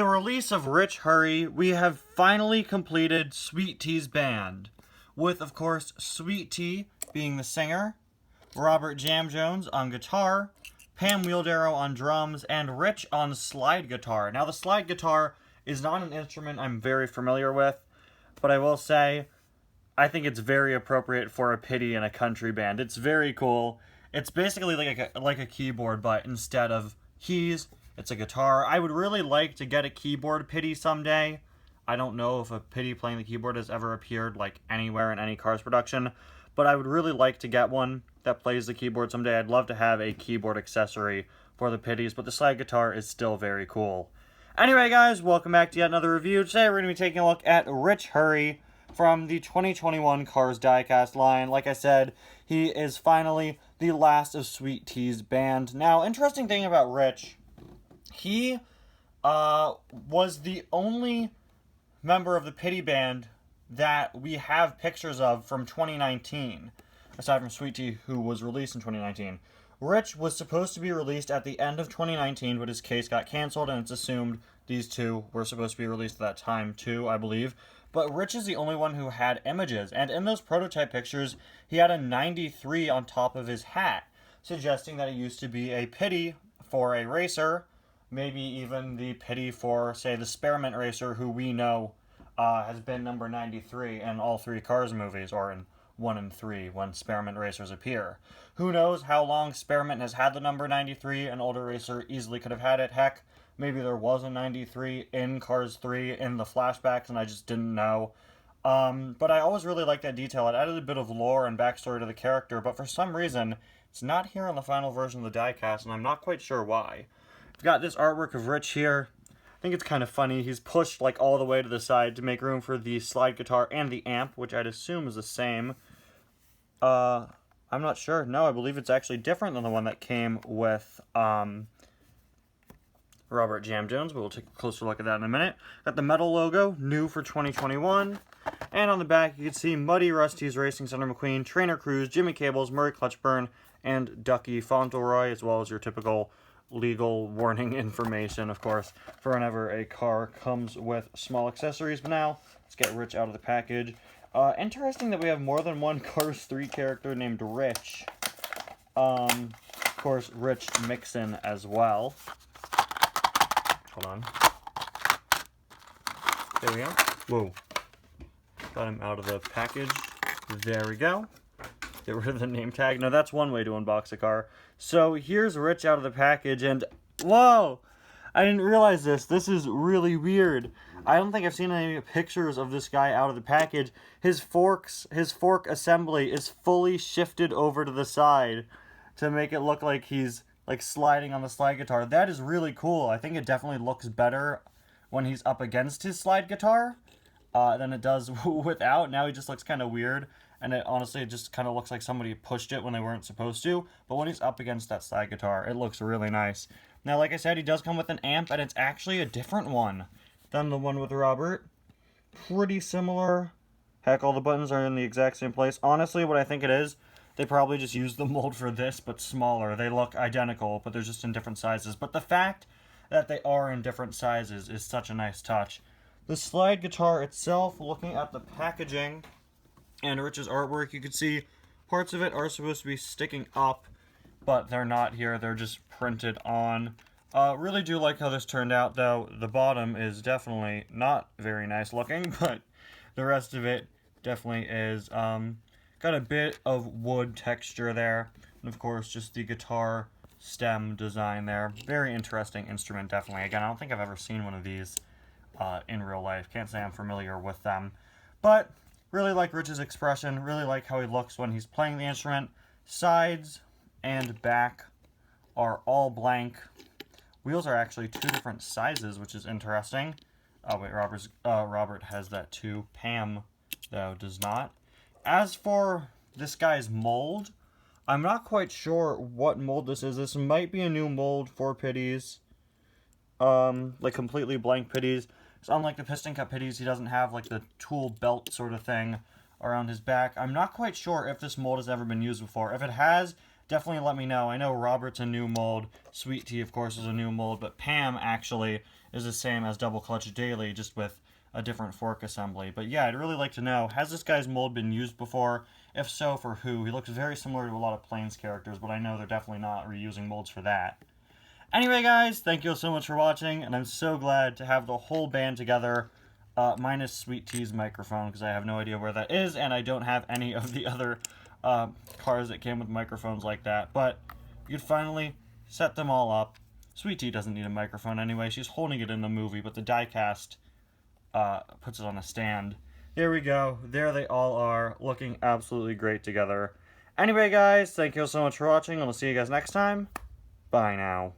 the release of Rich Hurry, we have finally completed Sweet Tea's band, with, of course, Sweet Tea being the singer, Robert Jam Jones on guitar, Pam Wheeldarrow on drums, and Rich on slide guitar. Now, the slide guitar is not an instrument I'm very familiar with, but I will say, I think it's very appropriate for a pity in a country band. It's very cool. It's basically like a keyboard, but instead of keys, it's a guitar. I would really like to get a keyboard pity someday. I don't know if a pity playing the keyboard has ever appeared like anywhere in any Cars production, but I would really like to get one that plays the keyboard someday. I'd love to have a keyboard accessory for the pitties, but the slide guitar is still very cool. Anyway, guys, welcome back to yet another review. Today we're going to be taking a look at Rich Hurry from the 2021 Cars diecast line. Like I said, he is finally the last of Sweet Tea's band. Now, interesting thing about Rich, he was the only member of the pity band that we have pictures of from 2019, aside from Sweet Tea, who was released in 2019. Rich was supposed to be released at the end of 2019, but his case got canceled, and it's assumed these two were supposed to be released at that time too, I believe. But Rich is the only one who had images, and in those prototype pictures, he had a 93 on top of his hat, suggesting that it used to be a pity for a racer, maybe even the pity for, say, the Spearmint racer, who we know has been number 93 in all three Cars movies, or in 1 and 3 when Spearmint racers appear. Who knows how long Spearmint has had the number 93? An older racer easily could have had it. Heck, maybe there was a 93 in Cars 3 in the flashbacks and I just didn't know. But I always really liked that detail. It added a bit of lore and backstory to the character, but for some reason, it's not here on the final version of the diecast, and I'm not quite sure why. We've got this artwork of Rich here. I think it's kind of funny. He's pushed like all the way to the side to make room for the slide guitar and the amp, which I'd assume is the same. I'm not sure. No, I believe it's actually different than the one that came with Robert Jam Jones, but we'll take a closer look at that in a minute. Got the metal logo, new for 2021. And on the back, you can see Muddy Rusty's Racing Center McQueen, Trainer Cruz, Jimmy Cables, Murray Clutchburn, and Ducky Fauntleroy, as well as your typical legal warning information, of course, for whenever a car comes with small accessories. But now, let's get Rich out of the package. Interesting that we have more than one Cars 3 character named Rich. Of course, Rich Mixon as well. Hold on. There we go. Whoa. Got him out of the package. There we go. Get rid of the name tag. Now, that's one way to unbox a car. So, here's Rich out of the package, and whoa! I didn't realize this. This is really weird. I don't think I've seen any pictures of this guy out of the package. His fork assembly is fully shifted over to the side to make it look like he's like sliding on the slide guitar. That is really cool. I think it definitely looks better when he's up against his slide guitar than it does without. Now he just looks kind of weird, and it just kind of looks like somebody pushed it when they weren't supposed to. But when he's up against that slide guitar, it looks really nice. Now, like I said, he does come with an amp, and it's actually a different one than the one with Robert. Pretty similar. Heck, all the buttons are in the exact same place. Honestly, what I think it is, they probably just used the mold for this, but smaller. They look identical, but they're just in different sizes. But the fact that they are in different sizes is such a nice touch. The slide guitar itself, looking at the packaging and Rich's artwork, you can see parts of it are supposed to be sticking up, but they're not here. They're just printed on. Really do like how this turned out, though. The bottom is definitely not very nice looking, but the rest of it definitely is. Got a bit of wood texture there, and of course just the guitar stem design there. Very interesting instrument, definitely. Again, I don't think I've ever seen one of these in real life. Can't say I'm familiar with them, but really like Rich's expression. Really like how he looks when he's playing the instrument. Sides and back are all blank. Wheels are actually two different sizes, which is interesting. Oh wait, Robert has that too. Pam, though, does not. As for this guy's mold, I'm not quite sure what mold this is. This might be a new mold for pitties. Like completely blank pitties. So unlike the piston cup pitties, he doesn't have like the tool belt sort of thing around his back. I'm not quite sure if this mold has ever been used before. If it has, definitely let me know. I know Robert's a new mold. Sweet Tea, of course, is a new mold. But Pam actually is the same as Double Clutch Daily, just with a different fork assembly. But yeah, I'd really like to know, has this guy's mold been used before? If so, for who? He looks very similar to a lot of Plains characters, but I know they're definitely not reusing molds for that. Anyway, guys, thank you so much for watching, and I'm so glad to have the whole band together, minus Sweet Tea's microphone, because I have no idea where that is, and I don't have any of the other cars that came with microphones like that. But you could finally set them all up. Sweet Tea doesn't need a microphone anyway. She's holding it in the movie, but the diecast puts it on a stand. There we go. There they all are, looking absolutely great together. Anyway, guys, thank you so much for watching, and I'll see you guys next time. Bye now.